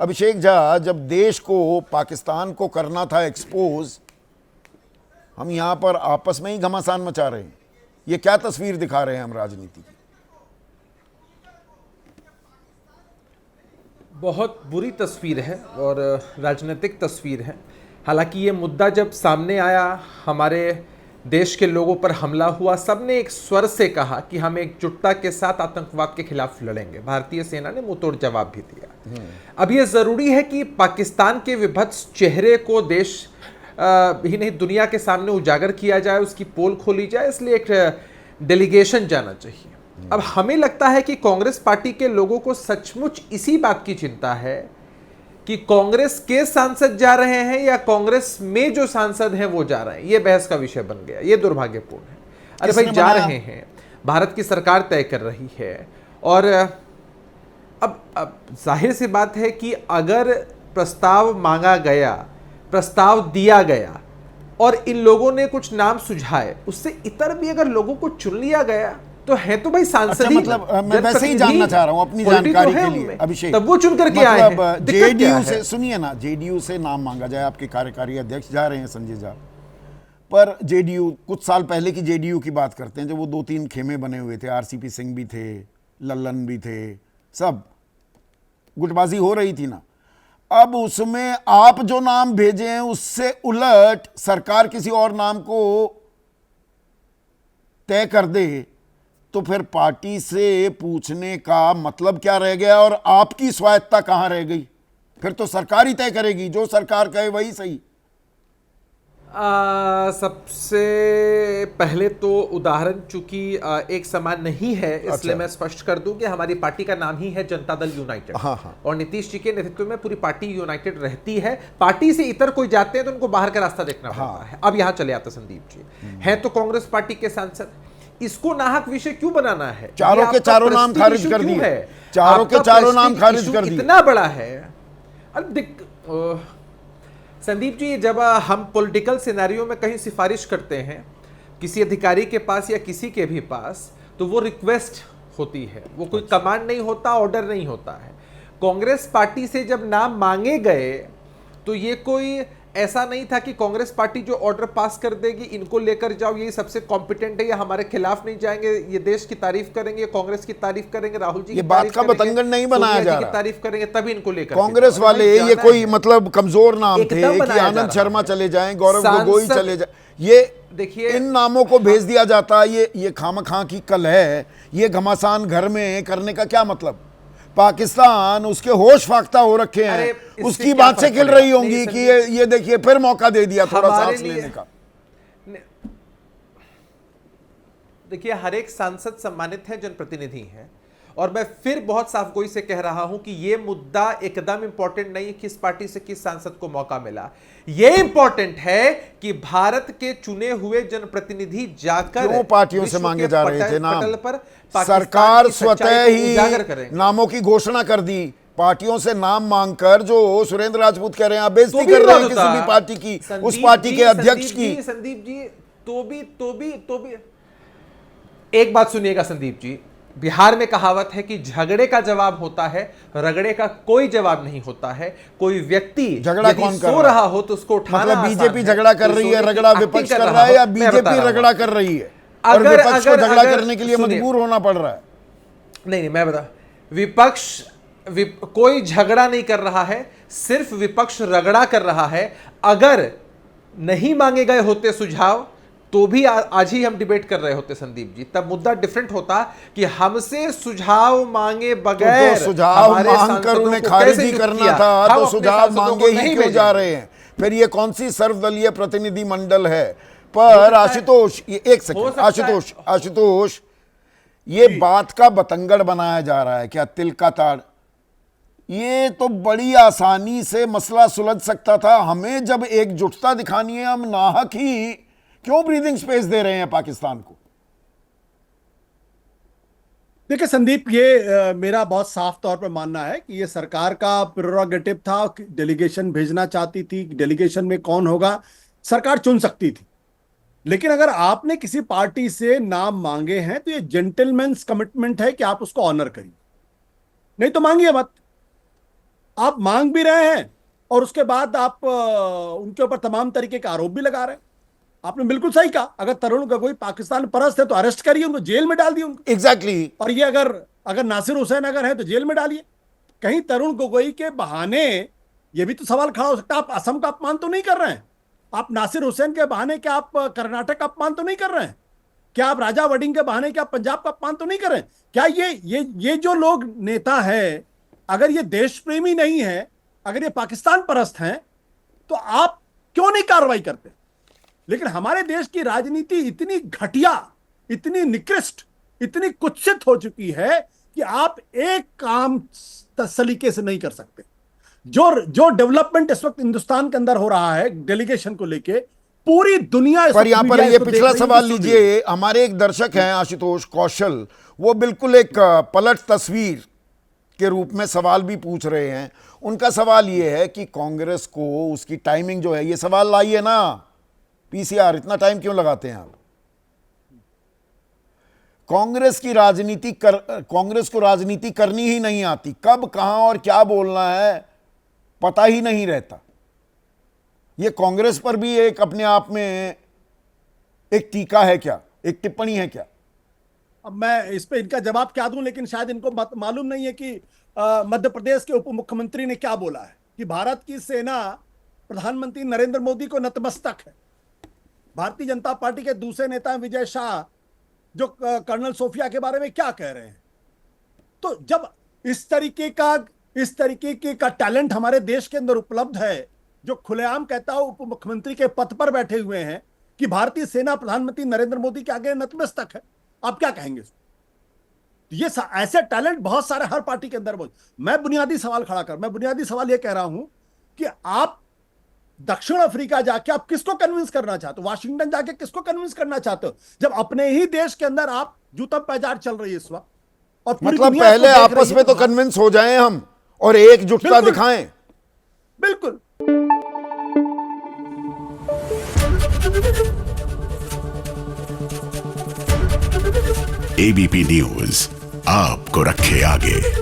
अभिषेक झा, जब देश को, पाकिस्तान को करना था एक्सपोज, हम यहां पर आपस में ही घमासान मचा रहे हैं। ये क्या तस्वीर दिखा रहे हैं हम राजनीति की? बहुत बुरी तस्वीर है और राजनीतिक तस्वीर है। हालांकि ये मुद्दा जब सामने आया, हमारे देश के लोगों पर हमला हुआ, सबने एक स्वर से कहा कि हम एकजुटता के साथ आतंकवाद के खिलाफ लड़ेंगे। भारतीय सेना ने मुंहतोड़ जवाब भी दिया। अब ये जरूरी है कि पाकिस्तान के विभत्स चेहरे को देश ही नहीं दुनिया के सामने उजागर किया जाए, उसकी पोल खोली जाए, इसलिए एक डेलीगेशन जाना चाहिए। अब हमें लगता है कि कांग्रेस पार्टी के लोगों को सचमुच इसी बात की चिंता है कि कांग्रेस के सांसद जा रहे हैं या कांग्रेस में जो सांसद हैं वो जा रहे हैं। ये बहस का विषय बन गया। ये दुर्भाग्यपूर्ण है। अरे भाई, जा रहे हैं, भारत की सरकार तय कर रही है। और अब जाहिर सी बात है कि अगर प्रस्ताव मांगा गया, प्रस्ताव दिया गया और इन लोगों ने कुछ नाम सुझाए, उससे इतर भी अगर लोगों को चुन लिया गया तो है तो भाई सांसद ही। मतलब मैं वैसे ही जानना चाह रहा हूं अपनी जानकारी के लिए अभिषेक, तब वो चुन करके आए हैं। जेडीयू से, सुनिए ना, जेडीयू से नाम मांगा जाए, आपके कार्यकारी अध्यक्ष जा रहे हैं संजय झा, पर जेडीयू, कुछ साल पहले की जेडीयू की बात करते हैं जब वो 2-3 खेमे बने हुए थे, आरसीपी सिंह भी थे, लल्लन भी थे, सब गुटबाजी हो रही थी ना। अब उसमें आप जो नाम भेजे हैं उससे उलट सरकार किसी और नाम को तय कर दे तो फिर पार्टी से पूछने का मतलब क्या रह गया और आपकी स्वायत्ता कहां रह गई? फिर तो सरकार ही तय करेगी, जो सरकार कहे वही सही। सबसे पहले तो उदाहरण चूंकि एक समान नहीं है, इसलिए मैं स्पष्ट कर दूं कि हमारी पार्टी का नाम ही है जनता दल यूनाइटेड। और नीतीश जी के नेतृत्व में पूरी पार्टी यूनाइटेड रहती है। पार्टी से इतर कोई जाते हैं तो उनको बाहर का रास्ता देखना पड़ता है। अब यहां चले आते संदीप जी, हैं तो कांग्रेस पार्टी के सांसद, इसको नाहक विषय क्यों बनाना है? चारों के चारों नाम खारिज कर दिए, चारों के चारों नाम खारिज कर दिए। इतना बड़ा है। अब संदीप जी, जब हम पॉलिटिकल सिनेरियो में कहीं सिफारिश करते हैं किसी अधिकारी के पास या किसी के भी पास, तो वो रिक्वेस्ट होती है, वो कोई कमांड नहीं होता, ऑर्डर नहीं होता है। कांग्रेस पार्टी से जब नाम मांगे गए तो ये कोई ऐसा नहीं था कि कांग्रेस पार्टी जो ऑर्डर पास कर देगी, इनको लेकर जाओ, ये सबसे कॉम्पिटेंट है, या हमारे खिलाफ नहीं जाएंगे, ये देश की तारीफ करेंगे, कांग्रेस की तारीफ करेंगे, राहुल जी ये बात का बतंगड़ नहीं बनाया जा रहा, तारीफ करेंगे, तभी इनको लेकर कांग्रेस वाले ये कोई मतलब कमजोर नाम थे कि आनंद शर्मा चले जाएं, गौरव गोगोई चले जाए, ये देखिए इन नामों को भेज दिया जाता। ये खामखां की कल है, ये घमासान घर में करने का क्या मतलब? पाकिस्तान उसके होश फाख्ता हो रखे हैं, उसकी बात से खिल रही होंगी कि ये देखिए फिर मौका दे दिया थोड़ा सांस लेने का। देखिए, हर एक सांसद सम्मानित है, जनप्रतिनिधि हैं, और मैं फिर बहुत साफगोई से कह रहा हूं कि यह मुद्दा एकदम इंपॉर्टेंट नहीं है किस पार्टी से किस सांसद को मौका मिला। यह इंपॉर्टेंट है कि भारत के चुने हुए जनप्रतिनिधि जाकर क्यों पार्टियों से मांगे जा रहे थे नाम? सरकार स्वतः ही नामों की घोषणा कर दी, पार्टियों से नाम मांगकर, जो सुरेंद्र राजपूत कह रहे हैं, आप बेइज्जती कर रहे हैं किसी भी पार्टी की, उस पार्टी के अध्यक्ष की। संदीप जी, तो भी एक बात सुनिएगा संदीप जी, बिहार में कहावत है कि झगड़े का जवाब होता है, रगड़े का कोई जवाब नहीं होता है। कोई व्यक्ति झगड़ा कौन कर रहा हो तो उसको उठाना, मतलब बीजेपी झगड़ा कर रही है, रगड़ा विपक्ष कर रहा है, या बीजेपी रगड़ा कर रही है और विपक्ष को झगड़ा करने के लिए मजबूर होना पड़ रहा है? नहीं, मैं बता, कोई झगड़ा नहीं कर रहा है, सिर्फ विपक्ष रगड़ा कर रहा है। अगर नहीं मांगे गए होते सुझाव तो भी आज ही हम डिबेट कर रहे होते संदीप जी, तब मुद्दा डिफरेंट होता कि हमसे सुझाव मांगे बगैर तो सुझाव मांगकर उन्हें खारिज ही करना था, तो सुझाव मांगे ही क्यों जा रहे हैं? फिर ये कौन सी सर्वदलीय प्रतिनिधि मंडल है? पर आशुतोष, एक सेकंड, आशुतोष, ये बात का बतंगड़ बनाया जा रहा है क्या? तिल का ताड़, ये तो बड़ी आसानी से मसला सुलझ सकता था। हमें जब एकजुटता दिखानी है, हम नाहक ही क्यों ब्रीदिंग स्पेस दे रहे हैं पाकिस्तान को? देखिए संदीप, ये मेरा बहुत साफ तौर पर मानना है कि ये सरकार का प्रेरोगेटिव था, डेलीगेशन भेजना चाहती थी, डेलीगेशन में कौन होगा सरकार चुन सकती थी। लेकिन अगर आपने किसी पार्टी से नाम मांगे हैं तो ये जेंटलमैन्स कमिटमेंट है कि आप उसको ऑनर करिए, नहीं तो मांगिए मत। आप मांग भी रहे हैं और उसके बाद आप उनके ऊपर तमाम तरीके के आरोप भी लगा रहे हैं। आपने बिल्कुल सही कहा, अगर तरुण गोगोई पाकिस्तान परस्त है तो अरेस्ट करिए, उनको जेल में डाल दिए उनको। एग्जैक्टली। और ये अगर अगर नासिर हुसैन अगर है तो जेल में डालिए। कहीं तरुण गोगोई के बहाने ये भी तो सवाल खड़ा हो सकता है, आप असम का अपमान तो नहीं कर रहे हैं? आप नासिर हुसैन के बहाने क्या आप कर्नाटक का अपमान तो नहीं कर रहे हैं? क्या आप राजा वडिंग के बहाने क्या पंजाब का अपमान तो नहीं कर रहे हैं? क्या ये जो लोग नेता है, अगर ये देश प्रेमी नहीं है, अगर ये पाकिस्तान परस्त हैं, तो आप क्यों नहीं कार्रवाई करते? लेकिन हमारे देश की राजनीति इतनी घटिया, इतनी निकृष्ट, इतनी कुत्सित हो चुकी है कि आप एक काम सलीके से नहीं कर सकते। जो डेवलपमेंट इस वक्त हिंदुस्तान के अंदर हो रहा है डेलीगेशन को लेके, पूरी दुनिया पर यहाँ पर ये पिछला सवाल लीजिए, हमारे एक दर्शक हैं आशुतोष कौशल, वो बिल्कुल एक पलट तस्वीर के रूप में सवाल भी पूछ रहे हैं। उनका सवाल ये है कि कांग्रेस को उसकी टाइमिंग जो है, ये सवाल लाइए ना पीसीआर, इतना टाइम क्यों लगाते हैं आप? कांग्रेस को राजनीति करनी ही नहीं आती, कब कहां और क्या बोलना है पता ही नहीं रहता। ये कांग्रेस पर भी एक अपने आप में एक टीका है क्या, एक टिप्पणी है क्या? अब मैं इस पे इनका जवाब क्या दूं, लेकिन शायद इनको मालूम नहीं है कि मध्य प्रदेश के उप मुख्यमंत्री ने क्या बोला है कि भारत की सेना प्रधानमंत्री नरेंद्र मोदी को नतमस्तक है। भारतीय जनता पार्टी के दूसरे नेता विजय शाह जो कर्नल सोफिया के बारे में क्या कह रहे हैं। तो जब इस तरीके का टैलेंट हमारे देश के अंदर उपलब्ध है, जो खुलेआम कहता हो उप मुख्यमंत्री के पद पर बैठे हुए हैं कि भारतीय सेना प्रधानमंत्री नरेंद्र मोदी के आगे नतमस्तक है, आप क्या कहेंगे? ये ऐसे टैलेंट बहुत सारे हर पार्टी के अंदर मैं बुनियादी सवाल ये कह रहा हूं कि आप दक्षिण अफ्रीका जाके आप किसको कन्विंस करना चाहते हो? वाशिंगटन जाके किसको कन्विंस करना चाहते हो, जब अपने ही देश के अंदर आप जूता पैजार चल रही है इस वक्त? और मतलब पहले आपस में तो कन्विंस हो जाएं हम और एकजुटता दिखाएं। बिल्कुल। एबीपी न्यूज आपको रखे आगे।